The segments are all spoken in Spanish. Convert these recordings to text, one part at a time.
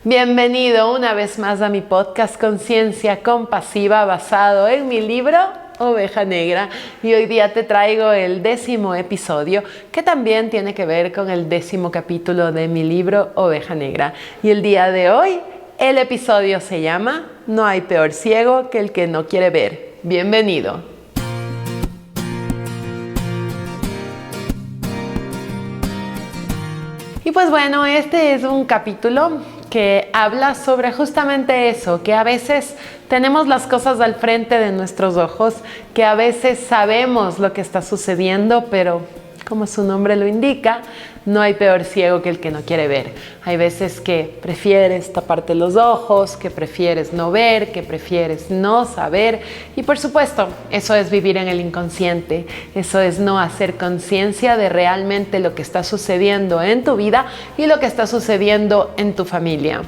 Bienvenido una vez más a mi podcast Conciencia Compasiva basado en mi libro Oveja Negra, y hoy día te traigo el 10º episodio que también tiene que ver con el 10º capítulo de mi libro Oveja Negra. Y el día de hoy el episodio se llama No hay peor ciego que el que no quiere ver. Bienvenido. Y pues bueno, este es un capítulo que habla sobre justamente eso, que a veces tenemos las cosas al frente de nuestros ojos, que a veces sabemos lo que está sucediendo, pero como su nombre lo indica, no hay peor ciego que el que no quiere ver. Hay veces que prefieres taparte los ojos, que prefieres no ver, que prefieres no saber. Y por supuesto, eso es vivir en el inconsciente. Eso es no hacer conciencia de realmente lo que está sucediendo en tu vida y lo que está sucediendo en tu familia.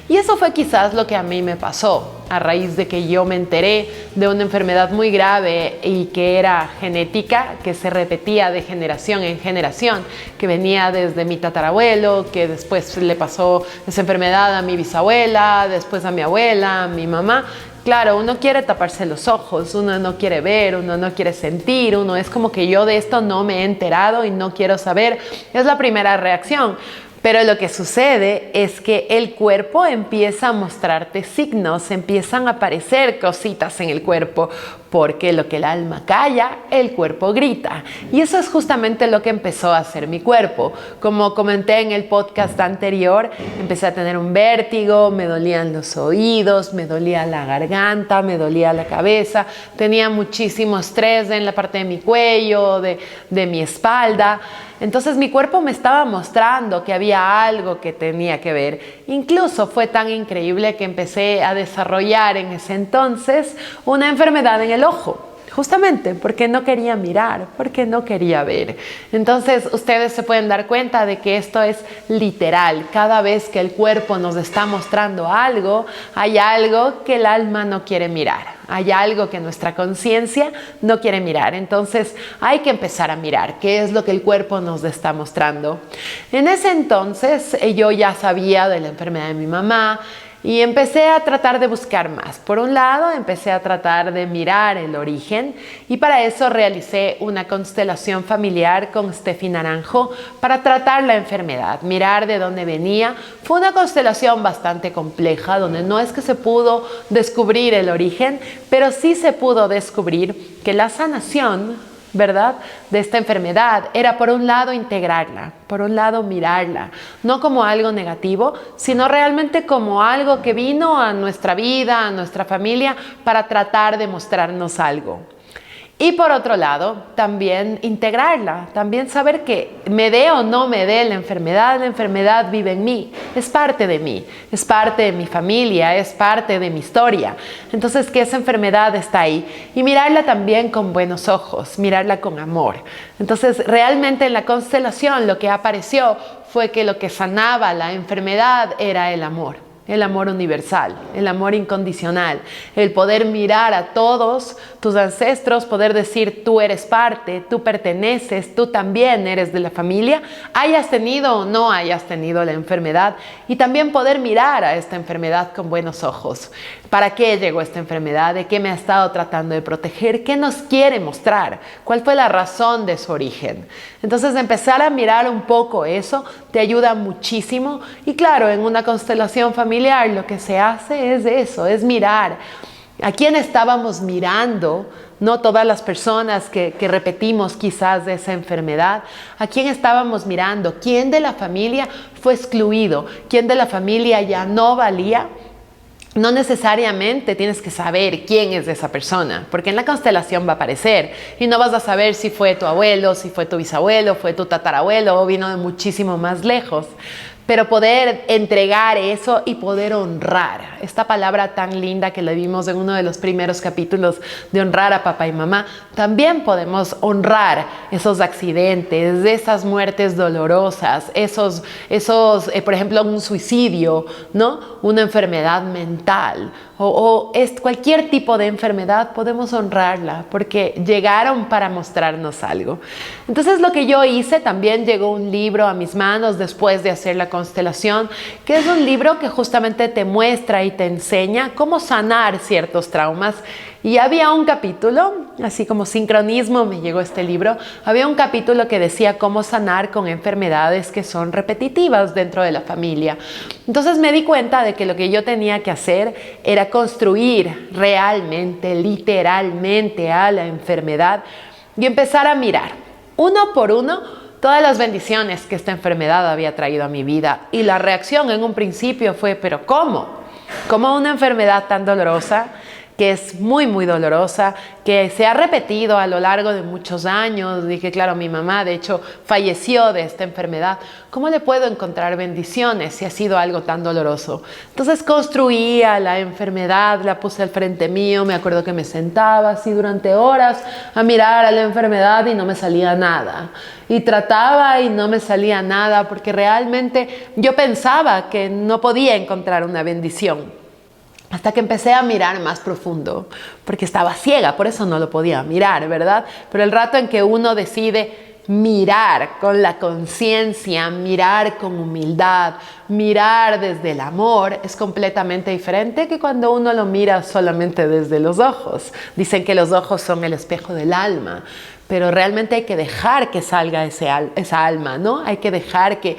Y eso fue quizás lo que a mí me pasó a raíz de que yo me enteré de una enfermedad muy grave y que era genética, que se repetía de generación en generación, que venía desde mi tatarabuelo, que después le pasó esa enfermedad a mi bisabuela, después a mi abuela, a mi mamá. Claro, uno quiere taparse los ojos, uno no quiere ver, uno no quiere sentir, uno es como que yo de esto no me he enterado y no quiero saber. Es la primera reacción. Pero lo que sucede es que el cuerpo empieza a mostrarte signos, empiezan a aparecer cositas en el cuerpo, porque lo que el alma calla, el cuerpo grita. Y eso es justamente lo que empezó a hacer mi cuerpo. Como comenté en el podcast anterior, empecé a tener un vértigo, me dolían los oídos, me dolía la garganta, me dolía la cabeza, tenía muchísimo estrés en la parte de mi cuello, de mi espalda. Entonces mi cuerpo me estaba mostrando que había algo que tenía que ver. Incluso fue tan increíble que empecé a desarrollar en ese entonces una enfermedad en el ojo. Justamente porque no quería mirar, porque no quería ver. Entonces ustedes se pueden dar cuenta de que esto es literal. Cada vez que el cuerpo nos está mostrando algo, hay algo que el alma no quiere mirar. Hay algo que nuestra conciencia no quiere mirar. Entonces hay que empezar a mirar qué es lo que el cuerpo nos está mostrando. En ese entonces yo ya sabía de la enfermedad de mi mamá, y empecé a tratar de buscar más. Por un lado, empecé a tratar de mirar el origen, y para eso realicé una constelación familiar con Steffi Naranjo para tratar la enfermedad, mirar de dónde venía. Fue una constelación bastante compleja, donde no es que se pudo descubrir el origen, pero sí se pudo descubrir que la sanación, ¿verdad?, de esta enfermedad era, por un lado, integrarla, por un lado, mirarla, no como algo negativo, sino realmente como algo que vino a nuestra vida, a nuestra familia, para tratar de mostrarnos algo. Y por otro lado, también integrarla, también saber que me dé o no me dé la enfermedad vive en mí, es parte de mí, es parte de mi familia, es parte de mi historia. Entonces, que esa enfermedad está ahí, y mirarla también con buenos ojos, mirarla con amor. Entonces, realmente en la constelación lo que apareció fue que lo que sanaba la enfermedad era el amor. El amor universal, el amor incondicional, el poder mirar a todos tus ancestros, poder decir tú eres parte, tú perteneces, tú también eres de la familia, hayas tenido o no hayas tenido la enfermedad, y también poder mirar a esta enfermedad con buenos ojos. ¿Para qué llegó esta enfermedad? ¿De qué me ha estado tratando de proteger? ¿Qué nos quiere mostrar? ¿Cuál fue la razón de su origen? Entonces, empezar a mirar un poco eso te ayuda muchísimo. Y claro, en una constelación familiar lo que se hace es eso, es mirar a quién estábamos mirando. No todas las personas que repetimos quizás de esa enfermedad, a quién estábamos mirando, quién de la familia fue excluido, quién de la familia ya no valía. No necesariamente tienes que saber quién es esa persona, porque en la constelación va a aparecer y no vas a saber si fue tu abuelo, si fue tu bisabuelo, fue tu tatarabuelo o vino de muchísimo más lejos. Pero poder entregar eso y poder honrar, esta palabra tan linda que le vimos en uno de los primeros capítulos de honrar a papá y mamá, también podemos honrar esos accidentes, esas muertes dolorosas, por ejemplo, un suicidio, ¿no? Una enfermedad mental o cualquier tipo de enfermedad, podemos honrarla porque llegaron para mostrarnos algo. Entonces, lo que yo hice, también llegó un libro a mis manos después de hacer la constelación constelación, que es un libro que justamente te muestra y te enseña cómo sanar ciertos traumas. Y había un capítulo, así como sincronismo me llegó este libro, había un capítulo que decía cómo sanar con enfermedades que son repetitivas dentro de la familia. Entonces me di cuenta de que lo que yo tenía que hacer era construir realmente, literalmente a la enfermedad y empezar a mirar uno por uno todas las bendiciones que esta enfermedad había traído a mi vida. Y la reacción en un principio fue, ¿pero cómo? ¿Cómo una enfermedad tan dolorosa, que es muy, muy dolorosa, que se ha repetido a lo largo de muchos años? Dije, claro, mi mamá de hecho falleció de esta enfermedad. ¿Cómo le puedo encontrar bendiciones si ha sido algo tan doloroso? Entonces construía la enfermedad, la puse al frente mío, me acuerdo que me sentaba así durante horas a mirar a la enfermedad y no me salía nada. Y trataba y no me salía nada porque realmente yo pensaba que no podía encontrar una bendición. Hasta que empecé a mirar más profundo, porque estaba ciega, por eso no lo podía mirar, ¿verdad? Pero el rato en que uno decide mirar con la conciencia, mirar con humildad, mirar desde el amor, es completamente diferente que cuando uno lo mira solamente desde los ojos. Dicen que los ojos son el espejo del alma, pero realmente hay que dejar que salga esa alma, ¿no? Hay que dejar que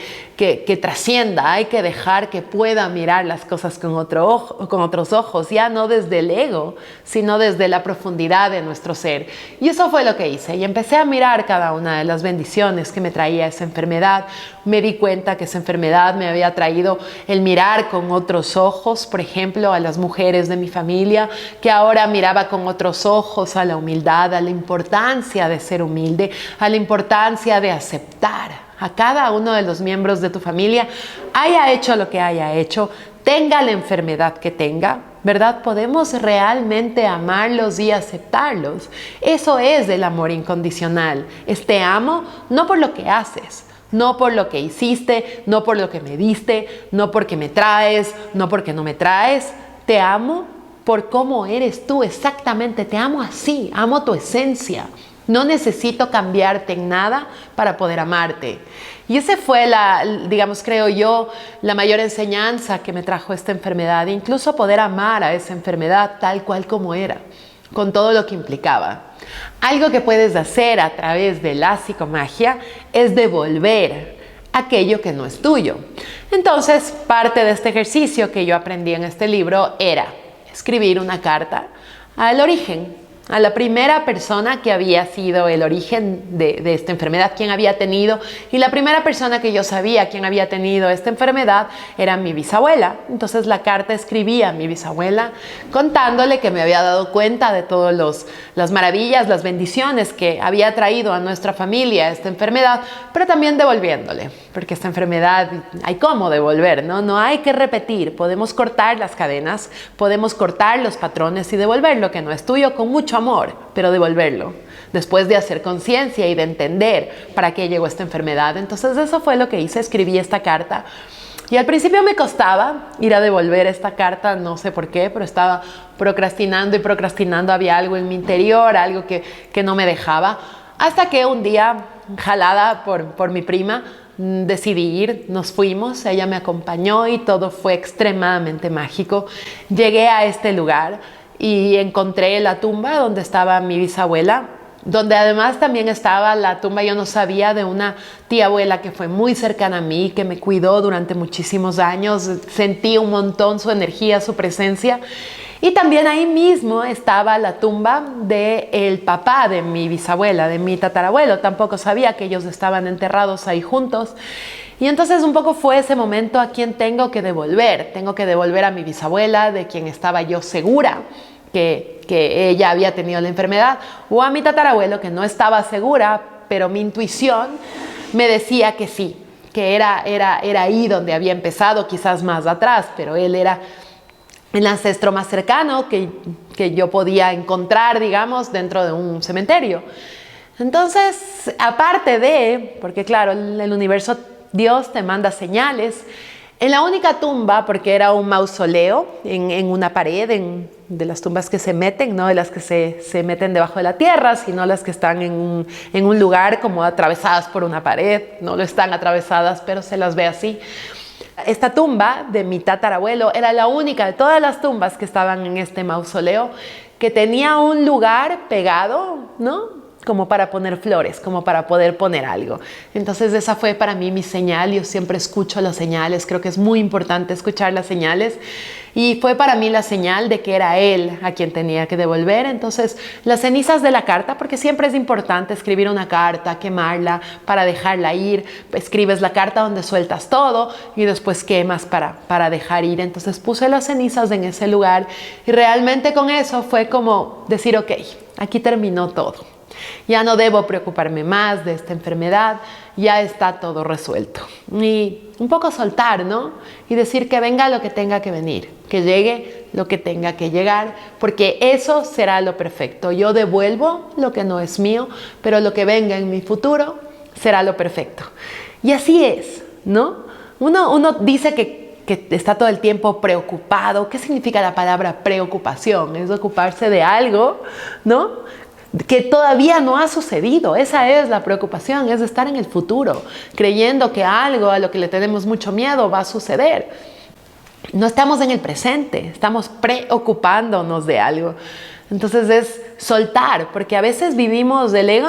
trascienda, hay que dejar que pueda mirar las cosas con otros ojos, ya no desde el ego, sino desde la profundidad de nuestro ser. Y eso fue lo que hice, y empecé a mirar cada una de las bendiciones que me traía esa enfermedad. Me di cuenta que esa enfermedad me había traído el mirar con otros ojos, por ejemplo, a las mujeres de mi familia, que ahora miraba con otros ojos a la humildad, a la importancia de ser humilde, a la importancia de aceptar a cada uno de los miembros de tu familia, haya hecho lo que haya hecho, tenga la enfermedad que tenga, ¿verdad? Podemos realmente amarlos y aceptarlos. Eso es el amor incondicional. Es te amo no por lo que haces, no por lo que hiciste, no por lo que me diste, no porque me traes, no porque no me traes. Te amo por cómo eres tú, exactamente. Te amo así, amo tu esencia. No necesito cambiarte en nada para poder amarte. Y esa fue digamos, creo yo, la mayor enseñanza que me trajo esta enfermedad. Incluso poder amar a esa enfermedad tal cual como era, con todo lo que implicaba. Algo que puedes hacer a través de la psicomagia es devolver aquello que no es tuyo. Entonces, parte de este ejercicio que yo aprendí en este libro era escribir una carta al origen, a la primera persona que había sido el origen de esta enfermedad, quien había tenido, y la primera persona que yo sabía quien había tenido esta enfermedad era mi bisabuela. Entonces la carta escribía a mi bisabuela contándole que me había dado cuenta de todas las maravillas, las bendiciones que había traído a nuestra familia esta enfermedad, pero también devolviéndole, porque esta enfermedad hay cómo devolver, ¿no? No hay que repetir, podemos cortar las cadenas, podemos cortar los patrones y devolver lo que no es tuyo con mucho amor, pero devolverlo, después de hacer conciencia y de entender para qué llegó esta enfermedad. Entonces eso fue lo que hice, escribí esta carta. Y al principio me costaba ir a devolver esta carta, no sé por qué, pero estaba procrastinando y procrastinando, había algo en mi interior, algo que no me dejaba, hasta que un día, jalada por mi prima, decidí ir, nos fuimos, ella me acompañó y todo fue extremadamente mágico. Llegué a este lugar y encontré la tumba donde estaba mi bisabuela, donde además también estaba la tumba, yo no sabía, de una tía abuela que fue muy cercana a mí, que me cuidó durante muchísimos años. Sentí un montón su energía, su presencia. Y también ahí mismo estaba la tumba del papá de mi bisabuela, de mi tatarabuelo. Tampoco sabía que ellos estaban enterrados ahí juntos. Y entonces un poco fue ese momento a quien tengo que devolver. Tengo que devolver a mi bisabuela, de quien estaba yo segura que ella había tenido la enfermedad, o a mi tatarabuelo, que no estaba segura, pero mi intuición me decía que sí, que era ahí donde había empezado, quizás más atrás, pero él era el ancestro más cercano que yo podía encontrar, digamos, dentro de un cementerio. Entonces, aparte porque claro, el universo, Dios te manda señales. En la única tumba, porque era un mausoleo en una pared, de las tumbas que se meten, no de las que se meten debajo de la tierra, sino las que están en un lugar como atravesadas por una pared. No lo están atravesadas, pero se las ve así. Esta tumba de mi tatarabuelo era la única de todas las tumbas que estaban en este mausoleo que tenía un lugar pegado, ¿no? Como para poner flores, como para poder poner algo. Entonces esa fue para mí mi señal. Yo siempre escucho las señales, creo que es muy importante escuchar las señales. Y fue para mí la señal de que era él a quien tenía que devolver. Entonces las cenizas de la carta, porque siempre es importante escribir una carta, quemarla para dejarla ir. Escribes la carta donde sueltas todo y después quemas para dejar ir. Entonces puse las cenizas en ese lugar y realmente con eso fue como decir, ok, aquí terminó todo. Ya no debo preocuparme más de esta enfermedad, ya está todo resuelto. Y un poco soltar, ¿no? Y decir que venga lo que tenga que venir, que llegue lo que tenga que llegar, porque eso será lo perfecto. Yo devuelvo lo que no es mío, pero lo que venga en mi futuro será lo perfecto. Y así es, ¿no? Uno dice que está todo el tiempo preocupado. ¿Qué significa la palabra preocupación? Es ocuparse de algo, ¿no? Que todavía no ha sucedido. Esa es la preocupación, es estar en el futuro, creyendo que algo a lo que le tenemos mucho miedo va a suceder. No estamos en el presente, estamos preocupándonos de algo. Entonces es soltar, porque a veces vivimos del ego,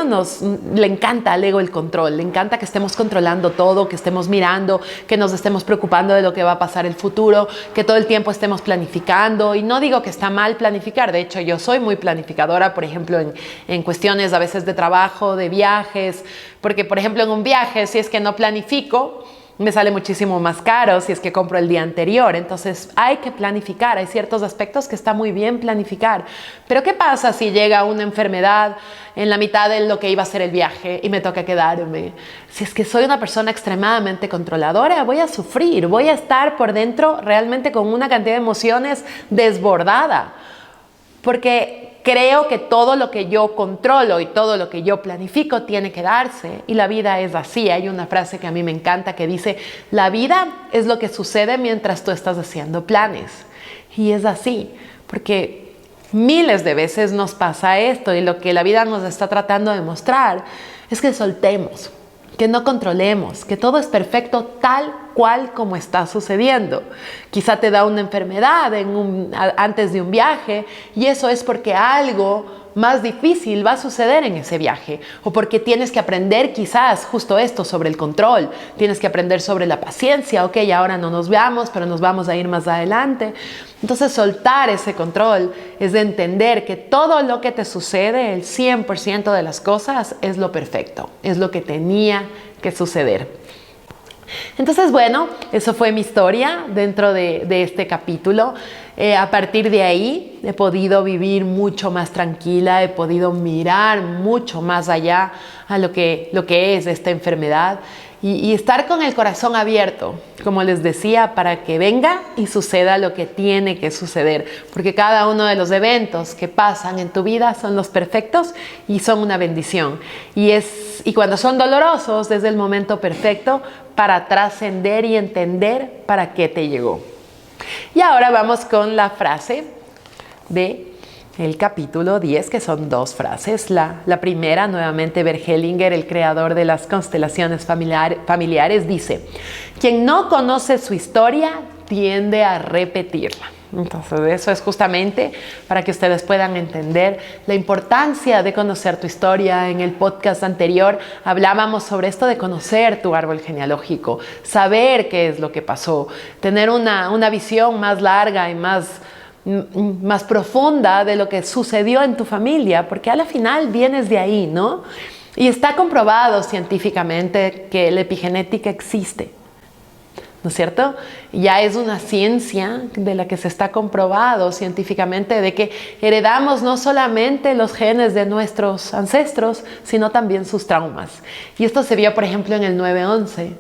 le encanta al ego el control, le encanta que estemos controlando todo, que estemos mirando, que nos estemos preocupando de lo que va a pasar en el futuro, que todo el tiempo estemos planificando. Y no digo que está mal planificar, de hecho yo soy muy planificadora, por ejemplo en cuestiones a veces de trabajo, de viajes, porque por ejemplo en un viaje si es que no planifico, me sale muchísimo más caro si es que compro el día anterior. Entonces hay que planificar, hay ciertos aspectos que está muy bien planificar. Pero ¿qué pasa si llega una enfermedad en la mitad de lo que iba a ser el viaje y me toca quedarme? Si es que soy una persona extremadamente controladora, voy a sufrir, voy a estar por dentro realmente con una cantidad de emociones desbordada. Porque creo que todo lo que yo controlo y todo lo que yo planifico tiene que darse, y la vida es así. Hay una frase que a mí me encanta que dice, la vida es lo que sucede mientras tú estás haciendo planes. Y es así, porque miles de veces nos pasa esto, y lo que la vida nos está tratando de mostrar es que soltemos, que no controlemos, que todo es perfecto tal cual como está sucediendo. Quizá te da una enfermedad antes de un viaje, y eso es porque algo más difícil va a suceder en ese viaje, o porque tienes que aprender quizás justo esto sobre el control, tienes que aprender sobre la paciencia. Ok, ahora no nos veamos, pero nos vamos a ir más adelante. Entonces soltar ese control es de entender que todo lo que te sucede, el 100% de las cosas, es lo perfecto, es lo que tenía que suceder. Entonces, bueno, eso fue mi historia dentro de este capítulo. A partir de ahí he podido vivir mucho más tranquila, he podido mirar mucho más allá a lo que es esta enfermedad y estar con el corazón abierto, como les decía, para que venga y suceda lo que tiene que suceder. Porque cada uno de los eventos que pasan en tu vida son los perfectos y son una bendición. Y cuando son dolorosos, es el momento perfecto para trascender y entender para qué te llegó. Y ahora vamos con la frase del capítulo 10, que son dos frases. La primera, nuevamente, Bert Hellinger, el creador de las constelaciones familiares, dice: quien no conoce su historia tiende a repetirla. Entonces eso es justamente para que ustedes puedan entender la importancia de conocer tu historia. En el podcast anterior hablábamos sobre esto de conocer tu árbol genealógico, saber qué es lo que pasó, tener una visión más larga y más profunda de lo que sucedió en tu familia, porque a la final vienes de ahí, ¿no? Y está comprobado científicamente que la epigenética existe, ¿no es cierto? Ya es una ciencia de la que se está comprobado científicamente de que heredamos no solamente los genes de nuestros ancestros, sino también sus traumas. Y esto se vio, por ejemplo, en el 9/11.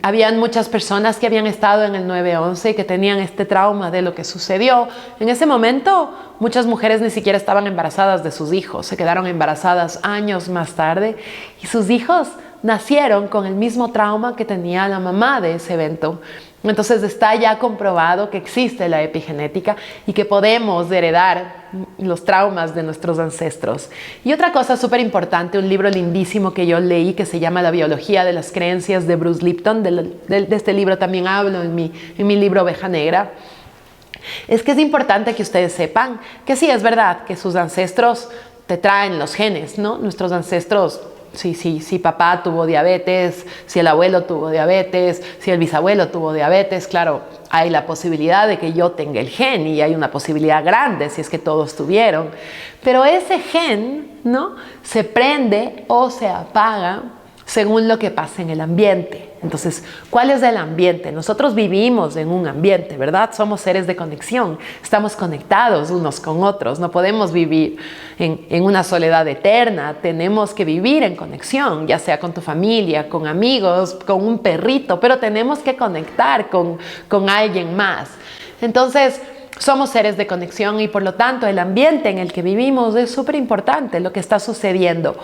Habían muchas personas que habían estado en el 9/11 y que tenían este trauma de lo que sucedió. En ese momento, muchas mujeres ni siquiera estaban embarazadas de sus hijos, se quedaron embarazadas años más tarde, y sus hijos nacieron con el mismo trauma que tenía la mamá de ese evento. Entonces está ya comprobado que existe la epigenética y que podemos heredar los traumas de nuestros ancestros. Y otra cosa súper importante, un libro lindísimo que yo leí que se llama La biología de las creencias de Bruce Lipton, de este libro también hablo en mi libro Oveja Negra, es que es importante que ustedes sepan que sí, es verdad que sus ancestros te traen los genes, ¿no? Nuestros ancestros, si papá tuvo diabetes, si el abuelo tuvo diabetes, si el bisabuelo tuvo diabetes, claro, hay la posibilidad de que yo tenga el gen y hay una posibilidad grande si es que todos tuvieron. Pero ese gen, ¿no?, se prende o se apaga según lo que pasa en el ambiente. Entonces, ¿cuál es el ambiente? Nosotros vivimos en un ambiente, ¿verdad? Somos seres de conexión, estamos conectados unos con otros, no podemos vivir en una soledad eterna, tenemos que vivir en conexión, ya sea con tu familia, con amigos, con un perrito, pero tenemos que conectar con alguien más. Entonces, somos seres de conexión y por lo tanto el ambiente en el que vivimos es súper importante, lo que está sucediendo.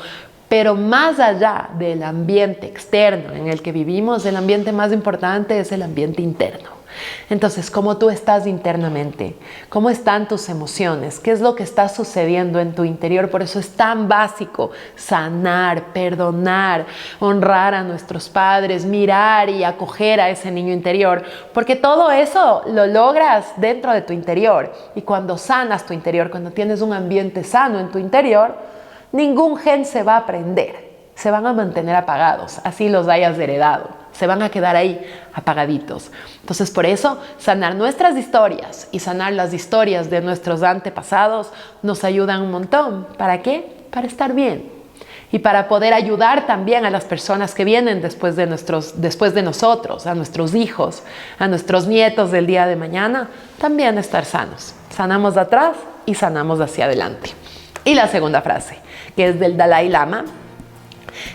Pero más allá del ambiente externo en el que vivimos, el ambiente más importante es el ambiente interno. Entonces, ¿cómo tú estás internamente? ¿Cómo están tus emociones? ¿Qué es lo que está sucediendo en tu interior? Por eso es tan básico sanar, perdonar, honrar a nuestros padres, mirar y acoger a ese niño interior, porque todo eso lo logras dentro de tu interior. Y cuando sanas tu interior, cuando tienes un ambiente sano en tu interior, ningún gen se va a prender, se van a mantener apagados, así los hayas heredado, se van a quedar ahí apagaditos. Entonces, por eso, sanar nuestras historias y sanar las historias de nuestros antepasados nos ayudan un montón. ¿Para qué? Para estar bien y para poder ayudar también a las personas que vienen después de nosotros, a nuestros hijos, a nuestros nietos del día de mañana, también estar sanos. Sanamos de atrás y sanamos hacia adelante. Y la segunda frase, que es del Dalai Lama: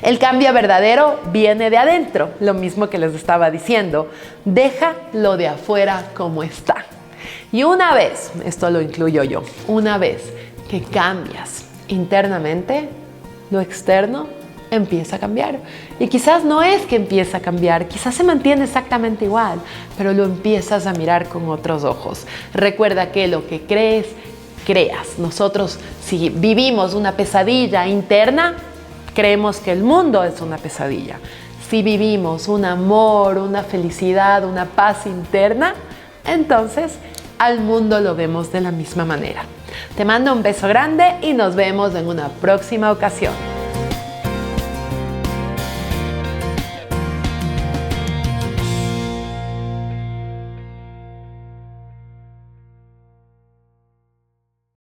el cambio verdadero viene de adentro, lo mismo que les estaba diciendo, deja lo de afuera como está. Y una vez, esto lo incluyo yo, una vez que cambias internamente, lo externo empieza a cambiar. Y quizás no es que empieza a cambiar, quizás se mantiene exactamente igual, pero lo empiezas a mirar con otros ojos. Recuerda que lo que crees, creas. Nosotros, si vivimos una pesadilla interna, creemos que el mundo es una pesadilla. Si vivimos un amor, una felicidad, una paz interna, entonces al mundo lo vemos de la misma manera. Te mando un beso grande y nos vemos en una próxima ocasión.